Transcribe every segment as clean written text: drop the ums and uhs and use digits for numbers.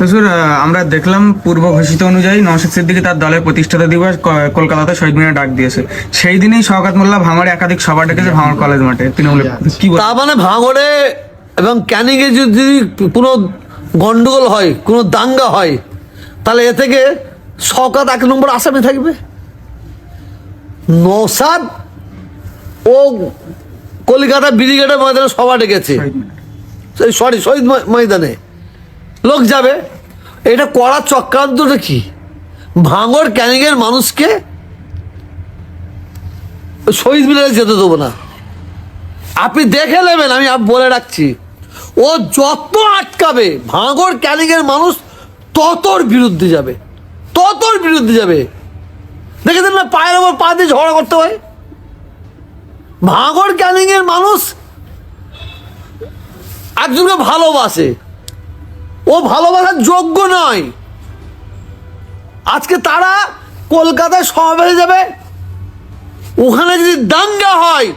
শ্বশুর, আমরা দেখলাম পূর্ব ঘোষিত অনুযায়ী নওশাদ সিদ্দিকী তার দলের প্রতিষ্ঠাতা দিবস কলকাতাতে শহীদ মিনারে ডাক দিয়েছে। সেই দিনেই শওকত মোল্লা ভাঙড়ে একাধিক সভা ডেকেছে ভাঙড় কলেজ মাঠে তৃণমূল। কি বল? তার মানে ভাঙড়ে এবং ক্যানিংয়ে যদি কোনো গন্ডগোল হয়, কোনো দাঙ্গা হয়, তাহলে এ থেকে শওকত 1 নম্বর আসামি থাকবে। নওশাদ ও কলকাতা ব্রিগেডের ময়দানে সভা ডেকেছে, শহীদ ময়দানে লোক যাবে। এটা করার চক্রান্তটা কি? ভাঙড় ক্যানিংয়ের মানুষকে শহীদ মিনারে যেতে দেবো না। আপনি দেখে নেবেন, আমি বলে রাখছি, ও যত আটকাবে ভাঙড় ক্যানিংয়ের মানুষ ততর বিরুদ্ধে যাবে, ততর বিরুদ্ধে যাবে। দেখেছেন না পায়ের ওপর পা দিয়ে ঝগড়া করতে হয়? ভাঙড় ক্যানিংয়ের মানুষ একজনকে ভালোবাসে, ও ভালোবাসার যোগ্য নয়। আজকে তারা কলকাতায় সমাবেশে যাবে, ওখানে যদি দাঙ্গা হয়,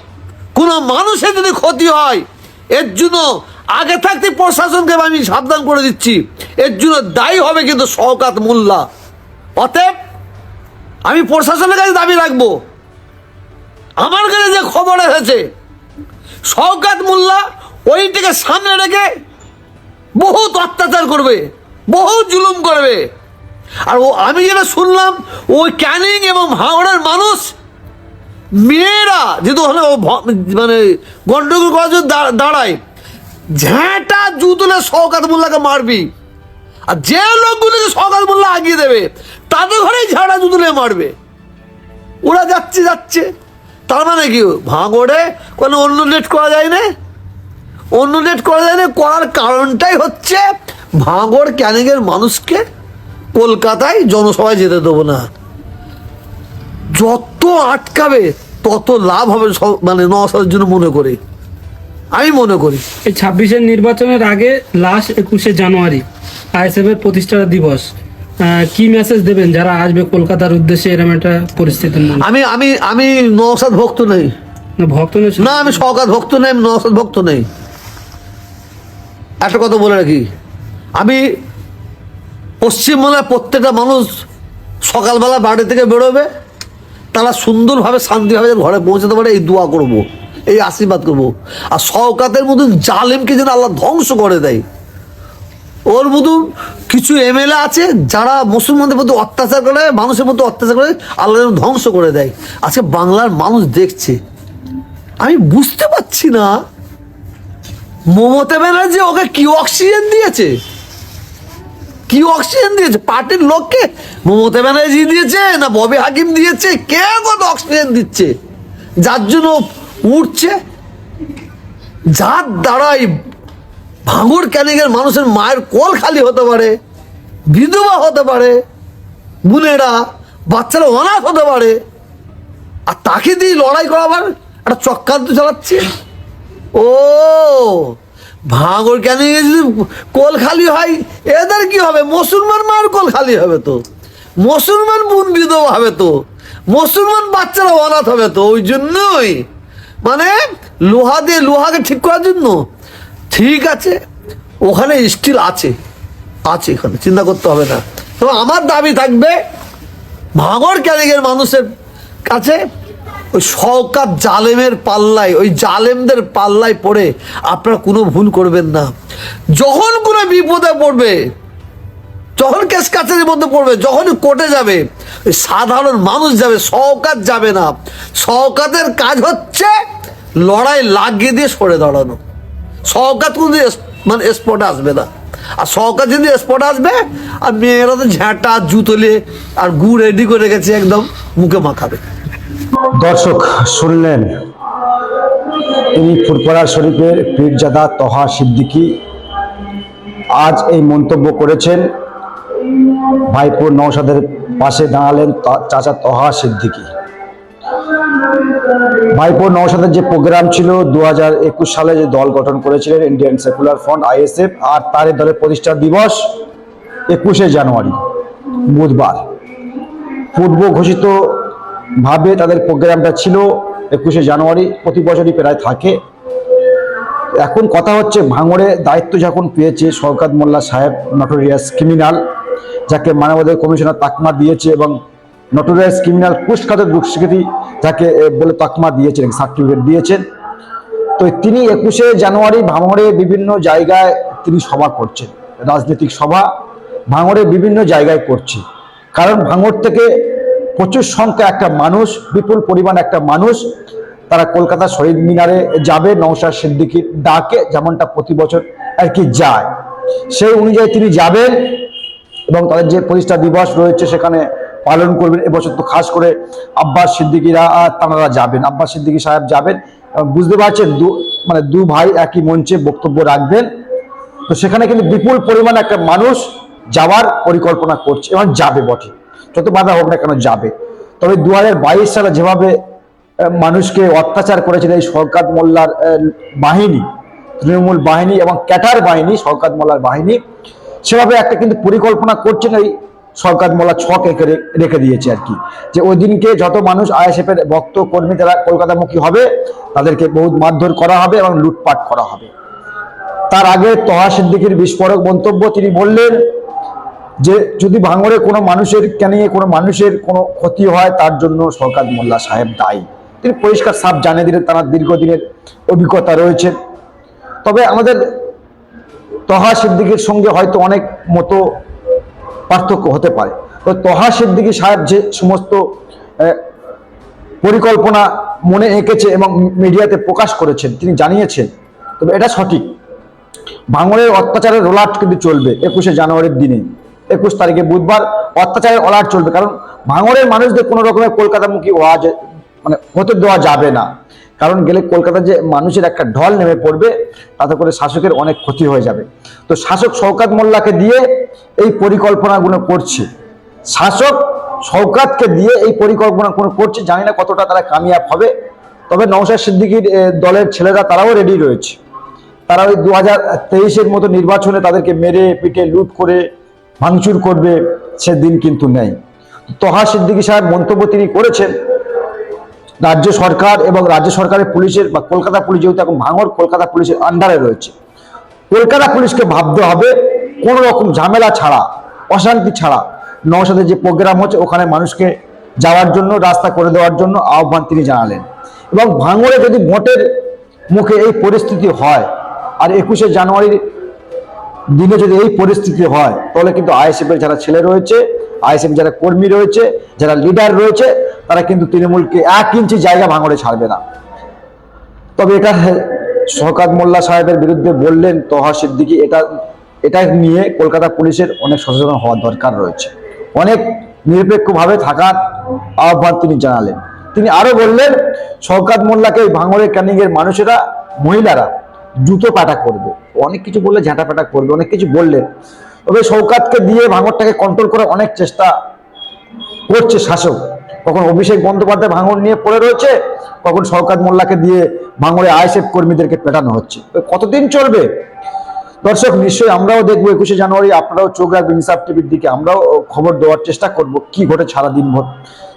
কোনো মানুষের যদি ক্ষতি হয়, এর জন্য আগে থাকতে প্রশাসনকে আমি সাবধান করে দিচ্ছি, এর জন্য দায়ী হবে কিন্তু শওকত মোল্লা। অতএব আমি প্রশাসনের কাছে দাবি রাখবো, আমার কাছে যে খবর এসেছে শওকত মোল্লা ওইটাকে সামনে রেখে বহুত অত্যাচার করবে, বহুত জুলুম করবে। আর ও আমি যেটা শুনলাম, ওই ক্যানিং এবং ভাঙড়ের মানুষ মেয়েরা যেহেতু মানে গন্ডগোল করার জন্য দাঁড়ায়, ঝ্যাঁটা জুতলে শওকত মোল্লাকে মারবি। আর যে লোকগুলোকে শওকত মোল্লা আগিয়ে দেবে তাদের ঘরেই ঝাঁটা জুতলে মারবে। ওরা যাচ্ছে তার মানে কি ভাঙড়ে কোনো অন্য ডেট করা যায় না? অন্য ডেট করা যায় না, করার কারণটাই হচ্ছে ভাঙড় ক্যানিংয়ের মানুষকে কলকাতায় জনসভায় যেতে দেবো না। যত আটকাবে তত লাভ হবে, মানে নওশাদের জন্য মনে করি, আমি মনে করি। এই 26-এর নির্বাচনের আগে লাস্ট 21শে জানুয়ারি আইএসএফ এর প্রতিষ্ঠাতা দিবস, কি মেসেজ দেবেন যারা আসবে কলকাতার উদ্দেশ্যে এরকম একটা পরিস্থিতি? আমি আমি আমি নওশাদ ভক্ত নেই, ভক্ত না, আমি শওকত ভক্ত নেই, আমি নওশাদ ভক্ত নেই। একটা কথা বলে রাখি, আমি পশ্চিমবঙ্গের প্রত্যেকটা মানুষ সকালবেলা বাড়ি থেকে বেরোবে, তারা সুন্দরভাবে শান্তিভাবে ঘরে পৌঁছাতে পারে এই দোয়া করব, এই আশীর্বাদ করব। আর শওকতের মতন জালেমকে যেন আল্লাহ ধ্বংস করে দেয়। ওর মতন কিছু এমএলএ আছে যারা মুসলমানদের প্রতি অত্যাচার করে, মানুষের প্রতি অত্যাচার করে, আল্লাহ যেন ধ্বংস করে দেয়। আজকে বাংলার মানুষ দেখছে। আমি বুঝতে পারছি না মমতা ব্যানার্জি ওকে কি অক্সিজেন দিয়েছে, কি অক্সিজেন দিয়েছে পার্টির লোককে? মমতা ব্যানার্জি দিয়েছে না ববি হাকিম দিয়েছে? কে কত অক্সিজেন দিচ্ছে যার জন্য উঠছে? যার দ্বারাই ভাঙড় ক্যানিংয়ের মানুষের মায়ের কোল খালি হতে পারে, বিধবা হতে পারে, বোনেরা বাচ্চারা অনাথ হতে পারে, আর তাকে দিয়ে লড়াই করাবার একটা চক্রান্ত চালাচ্ছে। ও ভাঙড় ক্যানিংয়ে যদি কোল খালি হয়, এদের কি হবে? মুসলমান মায়ের কোল খালি হবে তো, মুসলমান বোন বিধবা হবে তো, মুসলমান বাচ্চারা অনাথ হবে তো। ওই জন্যই মানে লোহা দিয়ে লোহাকে ঠিক করার জন্য। ঠিক আছে, ওখানে স্টিল আছে, এখানে চিন্তা করতে হবে না। তো আমার দাবি থাকবে ভাঙড় ক্যানিংয়ের মানুষের কাছে, ওই শওকত জালেমের পাল্লায়, ওই জালেমদের পাল্লায় পড়ে আপনারা কোনো ভুল করবেন না। যখন কোনো বিপদে পড়বে, যখন কেস কাছারির মধ্যে পড়বে, যখন কোর্টে যাবে, ওই সাধারণ মানুষ যাবে, শওকত যাবে না। শওকতের কাজ হচ্ছে লড়াই লাগিয়ে দিয়ে সরে দাঁড়ানো। শওকত কিন্তু মানে স্পটে আসবে না। আর শওকত যদি স্পটে আসবে, আর মেয়েরা তো ঝ্যাঁটা জুতলে আর গুড় রেডি করে রেখেছে, একদম মুখে মাখাবে। দর্শক শুনলেন, তিনি ফুরফুরা শরীফের পীরজাদা তহা সিদ্দিকী আজ এই মন্তব্য করেছেন। ভাইপো নওশাদের পাশে দাঁড়ালেন চাচা তহা সিদ্দিকী। ভাইপো নওশাদের যে প্রোগ্রাম ছিল 2021 সালে যে দল গঠন করেছিলেন ইন্ডিয়ান সেকুলার ফ্রন্ট আইএসএফ, আর তার দলের প্রতিষ্ঠা দিবস 21শে জানুয়ারি বুধবার। পূর্ব ঘোষিত ভাবে তাদের প্রোগ্রামটা ছিল 21শে জানুয়ারি, প্রতি বছরই প্রায় থাকে। এখন কথা হচ্ছে ভাঙড়ে দায়িত্ব যখন পেয়েছে শওকত মোল্লা সাহেব, নটোরিয়াস ক্রিমিনাল, যাকে মানবাধিকার কমিশনার তাকমা দিয়েছে এবং নটোরিয়াস ক্রিমিনাল কুখ্যাত দুষ্কৃতী যাকে বলে তাকমা দিয়েছেন, সার্টিফিকেট দিয়েছেন। তো তিনি 21শে জানুয়ারি ভাঙড়ে বিভিন্ন জায়গায় তিনি সভা করছেন, রাজনৈতিক সভা ভাঙড়ে বিভিন্ন জায়গায় করছে। কারণ ভাঙড় থেকে প্রচুর সংখ্যা একটা মানুষ, বিপুল পরিমাণ একটা মানুষ তারা কলকাতা শহীদ মিনারে যাবে নওশাদ সিদ্দিকীর ডাকে, যেমনটা প্রতি বছর আর কি যায়, সেই অনুযায়ী তিনি যাবেন এবং তাদের যে প্রতিষ্ঠা দিবস রয়েছে সেখানে পালন করবেন। এবছর তো খাস করে আব্বাস সিদ্দিকীরা তারা যাবেন, আব্বাস সিদ্দিকী সাহেব যাবেন। বুঝতে পারছেন দু ভাই একই মঞ্চে বক্তব্য রাখবেন। তো সেখানে কিন্তু বিপুল পরিমাণ একটা মানুষ যাওয়ার পরিকল্পনা করছে এবং যাবে বটে, যত বাধা হোক না কেন যাবে। তবে 2022 সালে যেভাবে মানুষকে অত্যাচার করেছিল এই শওকত মোল্লার বাহিনী, তৃণমূল বাহিনী এবং ক্যাটার বাহিনী, শওকত মোল্লার বাহিনী, সেভাবে একটা কিন্তু পরিকল্পনা করছেন। এই শওকত মোল্লা ছক রেখে দিয়েছে আর কি, যে ওই দিনকে যত মানুষ আইএসএফ এর ভক্ত কর্মী যারা কলকাতামুখী হবে তাদেরকে বহুত মারধর করা হবে এবং লুটপাট করা হবে। তার আগে তহা সিদ্দিকীর বিস্ফোরক মন্তব্য, তিনি বললেন যে যদি ভাঙড়ে কোনো মানুষের কোনো মানুষের কোনো ক্ষতি হয় তার জন্য শওকত মোল্লা সাহেব দায়ী। তিনি পরিষ্কার সাফ জানিয়ে দিলেন তার দীর্ঘদিনের অভিজ্ঞতা রয়েছে। তবে আমাদের তহা সিদ্দিকীর সঙ্গে হয়তো অনেক মতো পার্থক্য হতে পারে। তো তহা সিদ্দিকী সাহেব যে সমস্ত পরিকল্পনা মনে এঁকেছে এবং মিডিয়াতে প্রকাশ করেছেন, তিনি জানিয়েছেন, তবে এটা সঠিক। ভাঙড়ের অত্যাচারের রোলাট কিন্তু চলবে 21শে জানুয়ারির দিনে, 21 তারিখে বুধবার অত্যাচারের অলাট চলবে। কারণ ভাঙড়ের মানুষদের কোনো রকমের কলকাতামুখী হতে দেওয়া যাবে না। কারণ গেলে কলকাতার যে মানুষের একটা ঢল নেমে পড়বে, তাতে করে শাসকের অনেক ক্ষতি হয়ে যাবে। তো শাসক শওকত মোল্লাকে দিয়ে এই পরিকল্পনাগুলো করছে, শাসক শওকতকে দিয়ে এই পরিকল্পনাগুলো করছে। জানি না কতটা তারা কামিয়াব হবে। তবে নওশাদ সিদ্দিকীর দলের ছেলেরা তারাও রেডি রয়েছে। তারা ওই 2023-এর মতো নির্বাচনে তাদেরকে মেরে পিটে লুট করে ভাঙচুর করবে, সেদিন কিন্তু নেই। তহা সিদ্দিকী সাহেব মন্তব্য তিনি করেছেন, রাজ্য সরকার এবং রাজ্য সরকারের পুলিশের বা কলকাতা পুলিশ, যেহেতু এখন ভাঙড় কলকাতা পুলিশের আন্ডারে রয়েছে, কলকাতা পুলিশকে ভাবতে হবে কোনো রকম ঝামেলা ছাড়া, অশান্তি ছাড়া নওশাদের যে প্রোগ্রাম হচ্ছে ওখানে মানুষকে যাওয়ার জন্য রাস্তা করে দেওয়ার জন্য আহ্বান তিনি জানালেন। এবং ভাঙড়ে যদি ভোটের মুখে এই পরিস্থিতি হয় আর 21শে জানুয়ারির দিনে যদি এই পরিস্থিতি হয়, তাহলে কিন্তু আইএসএফ এর যারা ছেলে রয়েছে, আইএসএফ যারা কর্মী রয়েছে, যারা লিডার রয়েছে, তারা কিন্তু তৃণমূলকে 1 ইঞ্চি জায়গা ভাঙড়ে ছাড়বে না। তবে এটা শওকত মোল্লা সাহেবের বিরুদ্ধে বললেন তহা সিদ্দিকী, এটা নিয়ে কলকাতা পুলিশের অনেক সচেতন হওয়ার দরকার রয়েছে, অনেক নিরপেক্ষভাবে থাকার আহ্বান তিনি জানালেন। তিনি আরো বললেন শওকত মোল্লাকে ভাঙড়ের ক্যানিং এর মানুষেরা, মহিলারা জুতো পাটা করবে, অনেক কিছু বললে ঝাঁটা পাটা করবে, অনেক কিছু বললেন। তবে শওকতকে দিয়ে ভাঙড়টাকে কন্ট্রোল করার অনেক চেষ্টা করছে শাসক। কখন অভিষেক বন্দ্যোপাধ্যায় ভাঙড় নিয়ে পড়ে রয়েছে, কখন শওকত মোল্লাকে দিয়ে ভাঙড়ে আইএসএফ কর্মীদেরকে পেটানো হচ্ছে। কতদিন চলবে? দর্শক, নিশ্চয়ই আমরাও দেখবো 21শে জানুয়ারি, আপনারাও চোখ রাখবেন ইনসাফ টিভির দিকে, আমরাও খবর দেওয়ার চেষ্টা করব কি ঘটে সারাদিন ভর।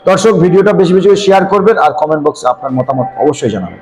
দর্শক, ভিডিওটা বেশি বেশি শেয়ার করবেন আর কমেন্ট বক্সে আপনার মতামত অবশ্যই জানাবেন।